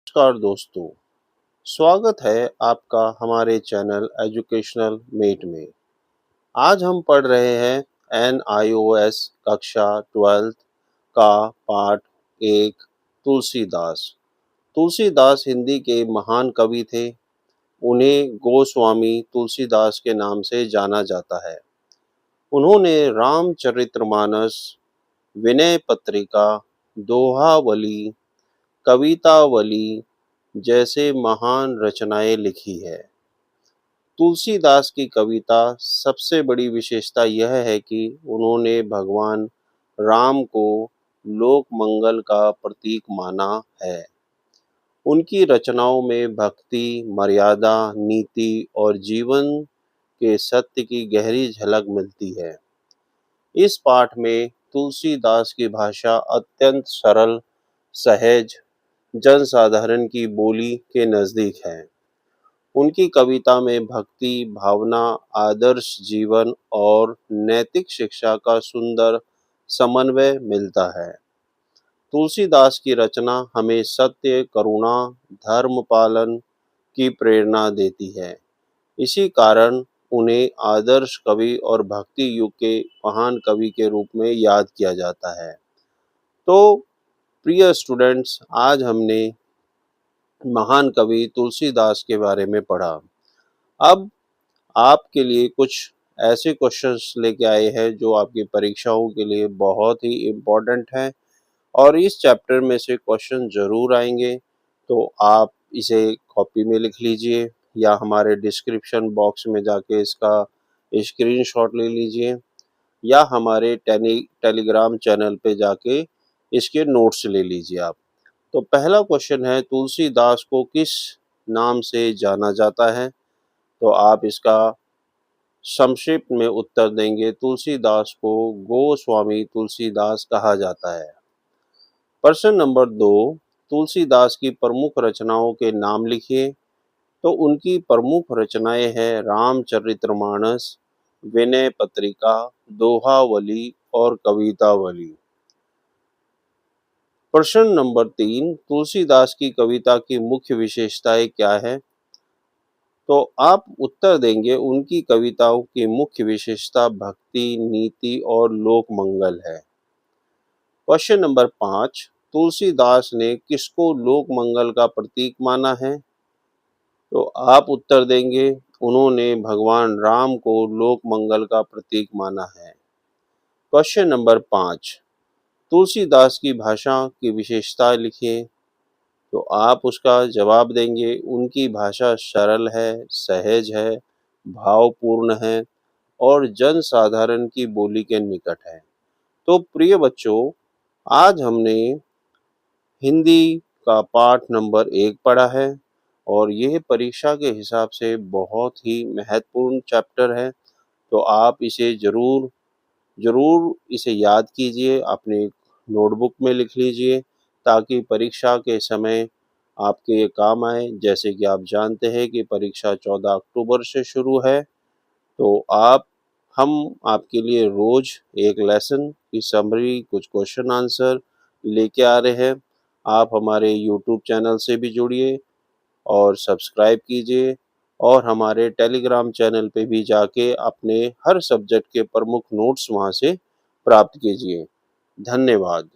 नमस्कार दोस्तों, स्वागत है आपका हमारे चैनल एजुकेशनल मेट में। आज हम पढ़ रहे हैं NIOS कक्षा 12th का पाठ 1 तुलसीदास। तुलसीदास हिंदी के महान कवि थे। उन्हें गोस्वामी तुलसीदास के नाम से जाना जाता है। उन्होंने रामचरितमानस, विनय पत्रिका, दोहावली, कवितावली जैसे महान रचनाएं लिखी है। तुलसीदास की कविता सबसे बड़ी विशेषता यह है कि उन्होंने भगवान राम को लोक मंगल का प्रतीक माना है। उनकी रचनाओं में भक्ति, मर्यादा, नीति और जीवन के सत्य की गहरी झलक मिलती है। इस पाठ में तुलसीदास की भाषा अत्यंत सरल, सहज, जनसाधारण की बोली के नजदीक है। उनकी कविता में भक्ति, भावना, आदर्श जीवन और नैतिक शिक्षा का सुंदर समन्वय मिलता है। तुलसीदास की रचना हमें सत्य, करुणा, धर्म पालन की प्रेरणा देती है। इसी कारण उन्हें आदर्श कवि और भक्ति युग के महान कवि के रूप में याद किया जाता है। तो प्रिय स्टूडेंट्स, आज हमने महान कवि तुलसीदास के बारे में पढ़ा। अब आपके लिए कुछ ऐसे क्वेश्चंस लेके आए हैं जो आपकी परीक्षाओं के लिए बहुत ही इम्पोर्टेंट हैं और इस चैप्टर में से क्वेश्चन ज़रूर आएंगे। तो आप इसे कॉपी में लिख लीजिए या हमारे डिस्क्रिप्शन बॉक्स में जाके इसका स्क्रीनशॉट ले लीजिए या हमारे टेलीग्राम चैनल पे जाके इसके नोट्स ले लीजिए आप। तो पहला क्वेश्चन है, तुलसीदास को किस नाम से जाना जाता है? तो आप इसका संक्षिप्त में उत्तर देंगे, तुलसीदास को गोस्वामी तुलसीदास कहा जाता है। प्रश्न नंबर 2, तुलसीदास की प्रमुख रचनाओं के नाम लिखिए। तो उनकी प्रमुख रचनाएं हैं रामचरितमानस, विनय पत्रिका, दोहावली और कवितावली। प्रश्न नंबर 3, तुलसीदास की कविता की मुख्य विशेषताएं क्या है? तो आप उत्तर देंगे, उनकी कविताओं की मुख्य विशेषता भक्ति, नीति और लोक मंगल है। क्वेश्चन नंबर 5, तुलसीदास ने किसको लोक मंगल का प्रतीक माना है? तो आप उत्तर देंगे, उन्होंने भगवान राम को लोक मंगल का प्रतीक माना है। क्वेश्चन नंबर 5, तुलसीदास की भाषा की विशेषता लिखिए। तो आप उसका जवाब देंगे, उनकी भाषा सरल है, सहज है, भावपूर्ण है और जनसाधारण की बोली के निकट है। तो प्रिय बच्चों, आज हमने हिंदी का पाठ नंबर 1 पढ़ा है और यह परीक्षा के हिसाब से बहुत ही महत्वपूर्ण चैप्टर है। तो आप इसे ज़रूर ज़रूर इसे याद कीजिए, अपने नोटबुक में लिख लीजिए ताकि परीक्षा के समय आपके ये काम आए। जैसे कि आप जानते हैं कि परीक्षा 14 अक्टूबर से शुरू है। तो हम आपके लिए रोज एक लेसन की समरी, कुछ क्वेश्चन आंसर लेके आ रहे हैं। आप हमारे यूट्यूब चैनल से भी जुड़िए और सब्सक्राइब कीजिए और हमारे टेलीग्राम चैनल पे भी जाके अपने हर सब्जेक्ट के प्रमुख नोट्स वहाँ से प्राप्त कीजिए। धन्यवाद।